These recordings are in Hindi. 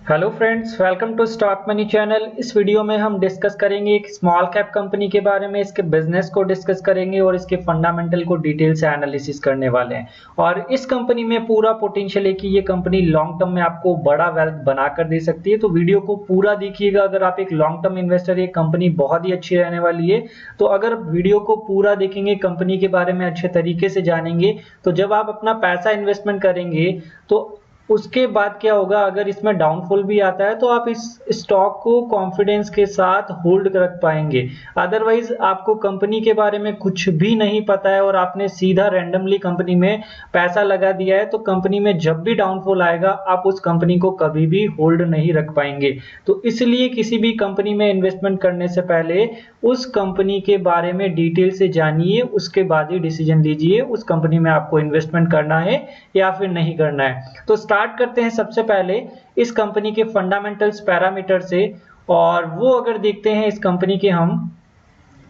Hello friends, welcome to Stock Money channel. इस वीडियो में हम डिस्कस करेंगे एक स्मॉल कैप कंपनी के बारे में, इसके बिजनेस को डिस्कस करेंगे और इसके फंडामेंटल को डिटेल से एनालिसिस करने वाले हैं। और इस कंपनी में पूरा पोटेंशियल है कि ये कंपनी लॉन्ग टर्म में आपको बड़ा वेल्थ बनाकर दे सकती है। तो वीडियो को पूरा देखिएगा। अगर आप एक लॉन्ग टर्म इन्वेस्टर, ये कंपनी बहुत ही अच्छी रहने वाली है। तो अगर वीडियो को पूरा देखेंगे, कंपनी के बारे में अच्छे तरीके से जानेंगे, तो जब आप अपना पैसा इन्वेस्टमेंट करेंगे तो उसके बाद क्या होगा, अगर इसमें डाउनफॉल भी आता है तो आप इस स्टॉक को कॉन्फिडेंस के साथ होल्ड रख पाएंगे। अदरवाइज आपको कंपनी के बारे में कुछ भी नहीं पता है और आपने सीधा रैंडमली कंपनी में पैसा लगा दिया है, तो कंपनी में जब भी डाउनफॉल आएगा आप उस कंपनी को कभी भी होल्ड नहीं रख पाएंगे। तो इसलिए किसी भी कंपनी में इन्वेस्टमेंट करने से पहले उस कंपनी के बारे में डिटेल से जानिए, उसके बाद ही डिसीजन लीजिए उस कंपनी में आपको इन्वेस्टमेंट करना है या फिर नहीं करना है। तो स्टार्ट करते हैं सबसे पहले इस कंपनी के फंडामेंटल्स पैरामीटर से। और वो अगर देखते हैं इस कंपनी के हम,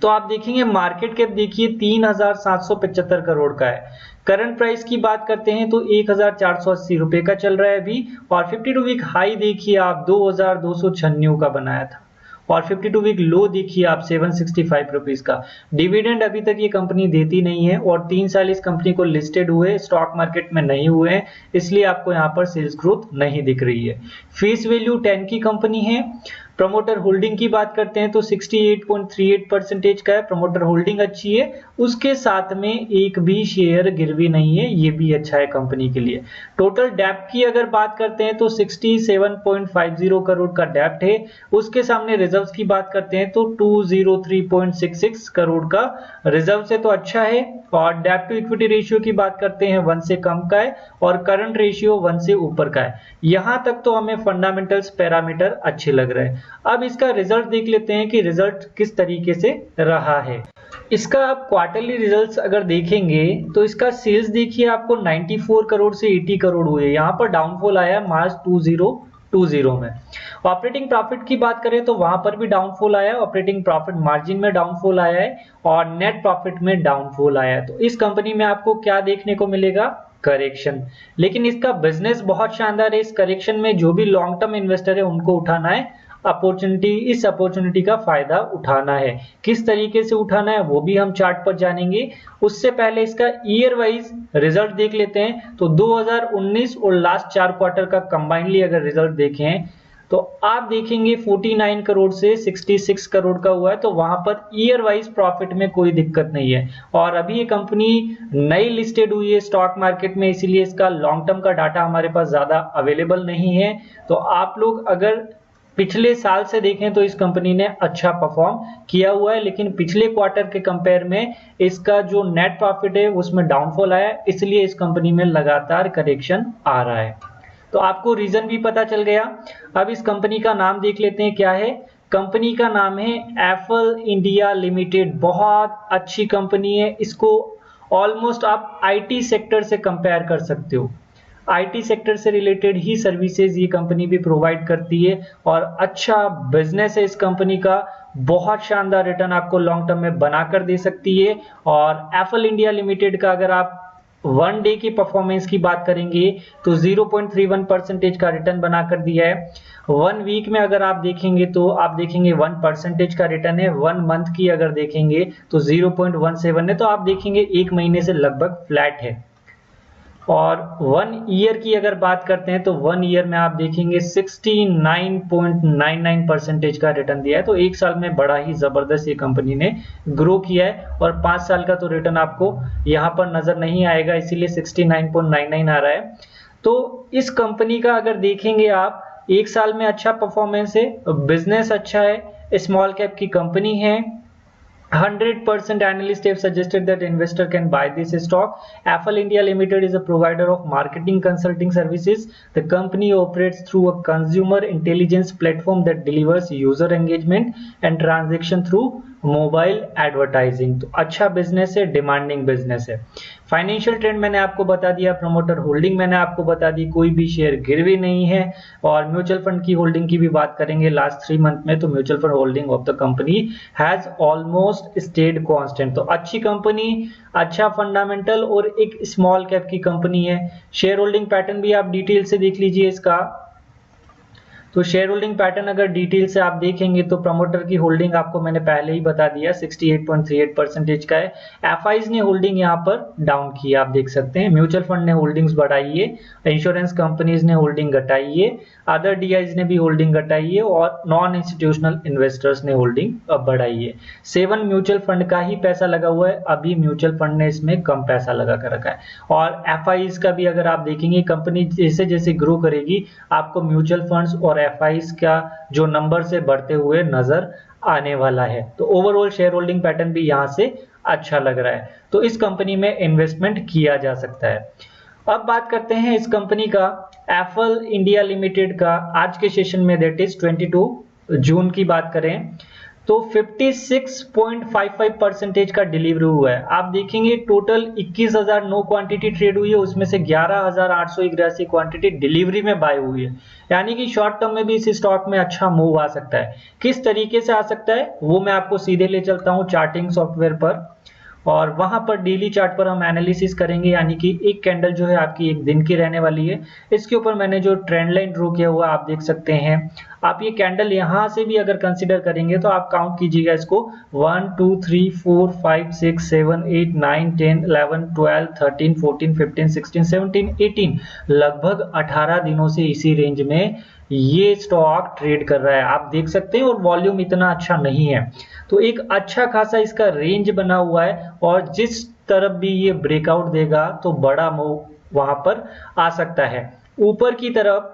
तो आप देखेंगे मार्केट कैप देखिए 3775 करोड़ का है। करंट प्राइस की बात करते हैं तो 1480 रुपए का चल रहा है अभी। और 52 वीक हाई देखिए आप 2296 का बनाया था और 52 वीक लो देखिए आप 765 रुपीज का। डिविडेंड अभी तक ये कंपनी देती नहीं है और 3 साल इस कंपनी को लिस्टेड हुए स्टॉक मार्केट में नहीं हुए हैं, इसलिए आपको यहाँ पर सेल्स ग्रोथ नहीं दिख रही है। फेस वैल्यू 10 की कंपनी है। प्रमोटर होल्डिंग की बात करते हैं तो 68.38% का है। प्रमोटर होल्डिंग अच्छी है, उसके साथ में एक भी शेयर गिरवी नहीं है, ये भी अच्छा है कंपनी के लिए। टोटल डेप्ट की अगर बात करते हैं तो 67.50 करोड़ का डेप्ट है। उसके सामने रिजर्व्स की बात करते हैं तो 203.66 करोड़ का रिजर्व है, तो अच्छा है। और डेप्ट टू इक्विटी रेशियो की बात करते हैं 1 से कम का है और करंट रेशियो 1 से ऊपर का है। यहां तक तो हमें फंडामेंटल्स पैरामीटर अच्छे लग रहे हैं। अब इसका रिजल्ट देख लेते हैं कि रिजल्ट किस तरीके से रहा है। इसका आप क्वार्टरली रिजल्ट्स अगर देखेंगे तो इसका सेल्स देखिए आपको 94 करोड़ से 80 करोड़ हुए। यहाँ पर डाउनफॉल आया मार्च 2020 में। ऑपरेटिंग प्रॉफिट की बात करें तो वहां पर भी डाउनफॉल आया, ऑपरेटिंग प्रॉफिट मार्जिन में डाउनफॉल आया है और नेट प्रॉफिट में डाउनफॉल आया है। तो इस कंपनी में आपको क्या देखने को मिलेगा, करेक्शन। लेकिन इसका बिजनेस बहुत शानदार है। इस करेक्शन में जो भी लॉन्ग टर्म इन्वेस्टर है उनको उठाना है अपॉर्चुनिटी, इस अपॉर्चुनिटी का फायदा उठाना है। किस तरीके से उठाना है वो भी हम चार्ट पर जानेंगे। उससे पहले इसका ईयर वाइज रिजल्ट देख लेते हैं। तो 2019 और लास्ट 4 क्वार्टर का कंबाइनली अगर रिजल्ट देखें तो आप देखेंगे 49 करोड़ से 66 करोड़ का हुआ है। तो वहां पर ईयर वाइज प्रॉफिट में कोई दिक्कत नहीं है। और अभी ये कंपनी नई लिस्टेड हुई है स्टॉक मार्केट में, इसीलिए इसका लॉन्ग टर्म का डाटा हमारे पास ज्यादा अवेलेबल नहीं है। तो आप लोग अगर पिछले साल से देखें तो इस कंपनी ने अच्छा परफॉर्म किया हुआ है, लेकिन पिछले क्वार्टर के कंपेयर में इसका जो नेट प्रॉफिट है उसमें डाउनफॉल आया, इसलिए इस कंपनी में लगातार करेक्शन आ रहा है। तो आपको रीजन भी पता चल गया। अब इस कंपनी का नाम देख लेते हैं क्या है। कंपनी का नाम है एफल इंडिया लिमिटेड। बहुत अच्छी कंपनी है। इसको ऑलमोस्ट आप आईटी सेक्टर से कंपेयर कर सकते हो। आईटी सेक्टर से रिलेटेड ही सर्विसेज ये कंपनी भी प्रोवाइड करती है और अच्छा बिजनेस है इस कंपनी का। बहुत शानदार रिटर्न आपको लॉन्ग टर्म में बनाकर दे सकती है। और एफल इंडिया लिमिटेड का अगर आप 1 डे की परफॉर्मेंस की बात करेंगे तो 0.31% का रिटर्न बनाकर दिया है। 1 वीक में अगर आप देखेंगे तो आप देखेंगे 1% का रिटर्न है। 1 मंथ की अगर देखेंगे तो 0.17 है। तो आप देखेंगे 1 महीने से लगभग फ्लैट है। और 1 ईयर की अगर बात करते हैं तो 1 ईयर में आप देखेंगे 69.99% का रिटर्न दिया है। तो 1 साल में बड़ा ही जबरदस्त ये कंपनी ने ग्रो किया है। और 5 साल का तो रिटर्न आपको यहाँ पर नजर नहीं आएगा, इसीलिए 69.99 आ रहा है। तो इस कंपनी का अगर देखेंगे आप 1 साल में अच्छा परफॉर्मेंस है, बिजनेस अच्छा है, स्मॉल कैप की कंपनी है। 100% analysts have suggested that investor can buy this stock. Apple India Limited is a provider of marketing consulting services. The company operates through a consumer intelligence platform that delivers user engagement and transaction through mobile advertising. तो अच्छा बिजनेस है, डिमांडिंग बिजनेस है। फाइनेंशियल ट्रेंड मैंने आपको बता दिया, प्रमोटर होल्डिंग मैंने आपको बता दी, कोई भी शेयर गिरवी नहीं है। और म्यूचुअल फंड की होल्डिंग की भी बात करेंगे लास्ट 3 मंथ में, तो mutual fund holding of the company has almost stayed constant. तो अच्छी कंपनी, अच्छा फंडामेंटल और एक स्मॉल कैप की कंपनी है। शेयर होल्डिंग पैटर्न भी आप डिटेल से देख लीजिए इसका। तो शेयर होल्डिंग पैटर्न अगर डिटेल से आप देखेंगे तो प्रमोटर की होल्डिंग आपको मैंने पहले ही बता दिया 68.38% का है। एफआईज ने होल्डिंग यहाँ पर डाउन की आप देख सकते हैं, म्यूचुअल फंड ने होल्डिंग्स बढ़ाई है, इंश्योरेंस कंपनीज ने होल्डिंग घटाई है, अदर डीआईज ने भी होल्डिंग घटाई है और नॉन इंस्टीट्यूशनल इन्वेस्टर्स ने होल्डिंग बढ़ाई है। 7 म्यूचुअल फंड का ही पैसा लगा हुआ है, अभी म्यूचुअल फंड ने इसमें कम पैसा लगा कर रखा है। और एफआईज का भी अगर आप देखेंगे कंपनी जैसे जैसे ग्रो करेगी आपको म्यूचुअल फंड्स और एफआईज का जो नंबर से बढ़ते हुए नजर आने वाला है। तो ओवरऑल शेयर होल्डिंग पैटर्न भी यहां से अच्छा लग रहा है, तो इस कंपनी में इन्वेस्टमेंट किया जा सकता है। अब बात करते हैं इस कंपनी का एफल इंडिया लिमिटेड का आज के सेशन में, दैट इज 22 जून की बात करें तो 56.55% का डिलीवरी हुआ है। आप देखेंगे टोटल 21,009 क्वांटिटी ट्रेड हुई है, उसमें से 11,881 क्वांटिटी डिलीवरी में बाय हुई है, यानी कि शॉर्ट टर्म में भी इस स्टॉक में अच्छा मूव आ सकता है। किस तरीके से आ सकता है वो मैं आपको सीधे ले चलता हूं चार्टिंग सॉफ्टवेयर पर, और वहां पर डेली चार्ट पर हम एनालिसिस करेंगे, यानी कि एक कैंडल जो है आपकी एक दिन की रहने वाली है। इसके ऊपर मैंने जो ट्रेंड लाइन ड्रॉ किया हुआ आप देख सकते हैं। आप ये कैंडल यहां से भी अगर कंसीडर करेंगे तो आप काउंट कीजिएगा इसको 1 2 3 4 5 6 7 8 9 10 11 12 13 14 15 16 17 18 लगभग 18 दिनों से इसी रेंज में ये स्टॉक ट्रेड कर रहा है, आप देख सकते हैं। और वॉल्यूम इतना अच्छा नहीं है, तो एक अच्छा खासा इसका रेंज बना हुआ है, और जिस तरफ भी ये ब्रेकआउट देगा तो बड़ा मूव वहां पर आ सकता है। ऊपर की तरफ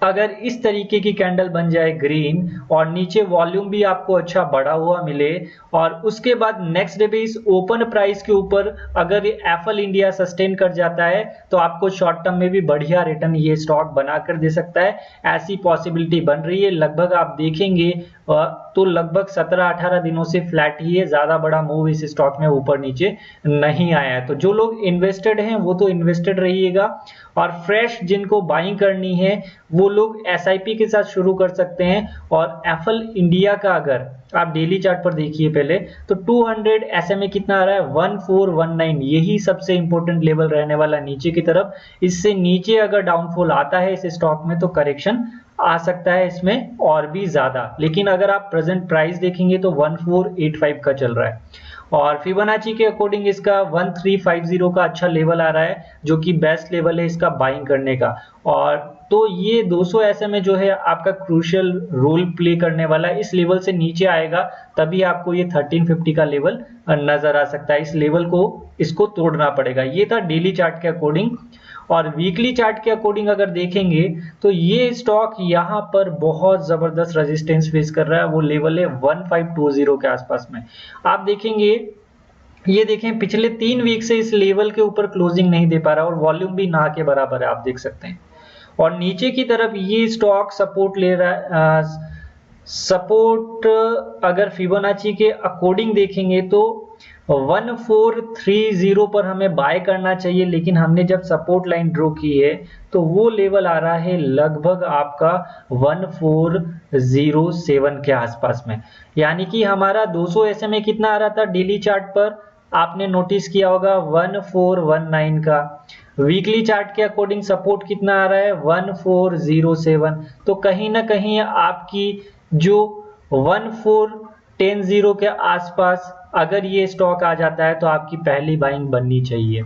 अगर इस तरीके की कैंडल बन जाए ग्रीन और नीचे वॉल्यूम भी आपको अच्छा बढ़ा हुआ मिले, और उसके बाद नेक्स्ट डे पे इस ओपन प्राइस के ऊपर अगर एफल इंडिया सस्टेन कर जाता है तो आपको शॉर्ट टर्म में भी बढ़िया रिटर्न ये स्टॉक बना कर दे सकता है, ऐसी पॉसिबिलिटी बन रही है। लगभग आप देखेंगे तो लगभग 17-18 दिनों से फ्लैट ही है, ज्यादा बड़ा मूव इस स्टॉक में ऊपर नीचे नहीं आया है। तो जो लोग इन्वेस्टेड हैं वो तो इन्वेस्टेड रहिएगा, और फ्रेश जिनको बाइंग करनी है वो लोग एसआईपी के साथ शुरू कर सकते हैं। और एफल इंडिया का अगर आप डेली चार्ट पर देखिए पहले तो 200 एसएमए कितना आ रहा है 1419, यही सबसे इंपॉर्टेंट लेवल रहने वाला नीचे की तरफ। इससे नीचे अगर डाउनफॉल आता है इस स्टॉक में तो करेक्शन आ सकता है इसमें और भी ज्यादा, लेकिन अगर आप प्रेजेंट प्राइस देखेंगे तो 1485 का चल रहा है, और फिबोनाची के अकॉर्डिंग इसका 1350 का अच्छा लेवल आ रहा है जो कि बेस्ट लेवल है इसका बाइंग करने का। और तो ये 200 एसएमए जो है आपका क्रूशियल रोल प्ले करने वाला है, इस लेवल से नीचे आएगा तभी आपको ये 1350 का लेवल नजर आ सकता है। इस लेवल को इसको तोड़ना पड़ेगा। ये था डेली चार्ट के अकॉर्डिंग। और वीकली चार्ट के अकॉर्डिंग अगर देखेंगे तो ये स्टॉक यहाँ पर बहुत जबरदस्त रेजिस्टेंस फेस कर रहा है, वो लेवल है 1520 के आसपास में। आप देखेंगे ये देखें पिछले 3 वीक से इस लेवल के ऊपर क्लोजिंग नहीं दे पा रहा और वॉल्यूम भी ना के बराबर है, आप देख सकते हैं। और नीचे की तरफ ये स्टॉक सपोर्ट ले रहा है, सपोर्ट अगर फिबोनाची के अकॉर्डिंग देखेंगे तो 1430 पर हमें बाय करना चाहिए, लेकिन हमने जब सपोर्ट लाइन ड्रॉ की है तो वो लेवल आ रहा है लगभग आपका 1407 के आसपास में, यानी कि हमारा 200 एसएमए कितना आ रहा था डेली चार्ट पर, आपने नोटिस किया होगा 1419 का। वीकली चार्ट के अकॉर्डिंग सपोर्ट कितना आ रहा है 1407, तो कहीं ना कहीं आपकी जो 1410 के आसपास अगर ये स्टॉक आ जाता है तो आपकी पहली बाइंग बननी चाहिए।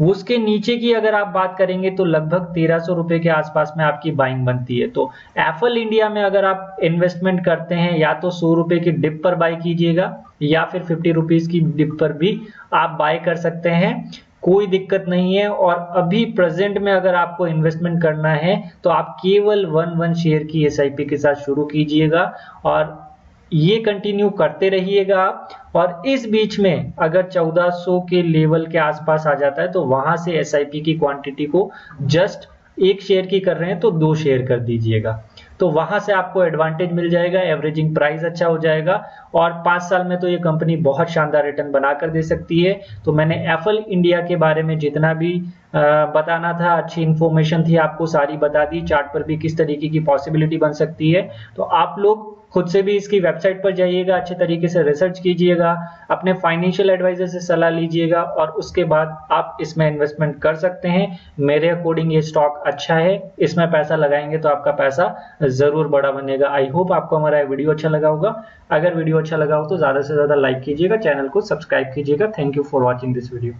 उसके नीचे की अगर आप बात करेंगे तो लगभग 1300 रुपए के आसपास में आपकी बाइंग बनती है। तो एफल इंडिया में अगर आप इन्वेस्टमेंट करते हैं या तो 100 रुपए की डिप पर बाय कीजिएगा या फिर 50 रुपीज की डिप पर भी आप बाय कर सकते हैं, कोई दिक्कत नहीं है। और अभी प्रेजेंट में अगर आपको इन्वेस्टमेंट करना है तो आप केवल 1 शेयर की एसआईपी के साथ शुरू कीजिएगा और ये कंटिन्यू करते रहिएगा आप। और इस बीच में अगर 1400 के लेवल के आसपास आ जाता है तो वहां से एसआईपी की क्वांटिटी को जस्ट 1 शेयर की कर रहे हैं तो 2 शेयर कर दीजिएगा, तो वहां से आपको एडवांटेज मिल जाएगा, एवरेजिंग प्राइस अच्छा हो जाएगा और 5 साल में तो ये कंपनी बहुत शानदार रिटर्न बनाकर दे सकती है। तो मैंने एफल इंडिया के बारे में जितना भी बताना था, अच्छी इंफॉर्मेशन थी आपको सारी बता दी, चार्ट पर भी किस तरीके की पॉसिबिलिटी बन सकती है। तो आप लोग खुद से भी इसकी वेबसाइट पर जाइएगा, अच्छे तरीके से रिसर्च कीजिएगा, अपने फाइनेंशियल एडवाइजर से सलाह लीजिएगा और उसके बाद आप इसमें इन्वेस्टमेंट कर सकते हैं। मेरे अकॉर्डिंग ये स्टॉक अच्छा है, इसमें पैसा लगाएंगे तो आपका पैसा जरूर बड़ा बनेगा। आई होप आपको हमारा वीडियो अच्छा लगा होगा। अगर वीडियो अच्छा लगा हो तो ज्यादा से ज्यादा लाइक कीजिएगा, चैनल को सब्सक्राइब कीजिएगा। Thank you for watching this video.